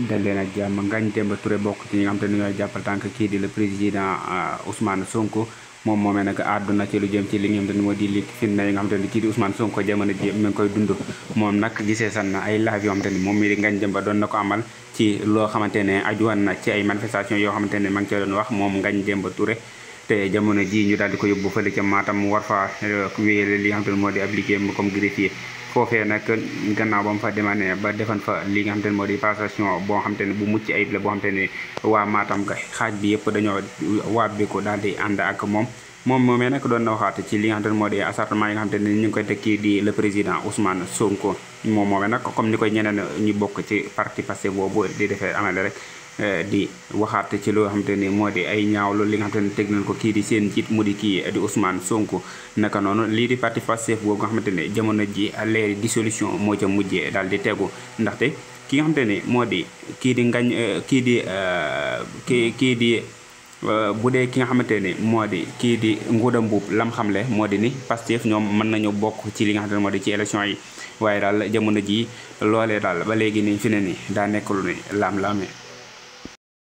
dal leen ak jàmm. Ngagne Demba Touré bokk ci ñi nga xam te ne ñooy jàppal tànk kii di le président Ousmane Sonko moom moomee nag àdduna ci lu jëm ci li nga xam te ne moo di li fitna yi nga xam te ne kii di Ousmane Sonko jamono ji mi ngi koy dund. moom nag gisee san na ay live yoo xam te ne moom mi di Ngagne Demba doon na ko amal ci loo xamante ne ajuwan na ci ay manifestation yoo xamante ne ma ngi cee doon wax moom Ngagne Demba Touré. te jamono ji ñu daal di ko yóbbu fële ca Matam mu war fa wéyale li nga xam te ne moo di ab liggéeyam comme greffier foofee nag gannaaw ba mu fa demane ba defan fa li nga xam te ne moo di passation boo xam te ne bu mucc ayib la boo xam te ne waa Matam ga xaaj bi yëpp dañoo waat ko daal di ànd ak moom moomee nag doon na waxaat ci li nga xam te ne moo di assertement yi nga xam te ne ñu ngi koy teg kii di le président Ousmane Sonko moom moomee nag comme ni koy ñeneen ñu bokk ci parti Pastef boobu di defee amale rek di waxaat ci loo xamante ni moo di ay ñaawlu li nga xamante ne teg nañ ko kii di seen njiit mu di kii di Ousmane Sonko naka noonu lii di parti Pastef boobu nga xamante ne jamono ji leeri dissolution moo ca mujjee daal di tegu ndaxte ki nga xamante ni moo di kii di ngañ kii di bu dee ki nga xamante ni moo di kii di Ngouda Mboup lam xamle moo di ni Pastef ñoom mën nañu bokk ci li nga xamante ne moo di ci élection yi waaye daal jamono ji loolee daal ba léegi nii fi ne ni daa nekk lu ni laam-laamee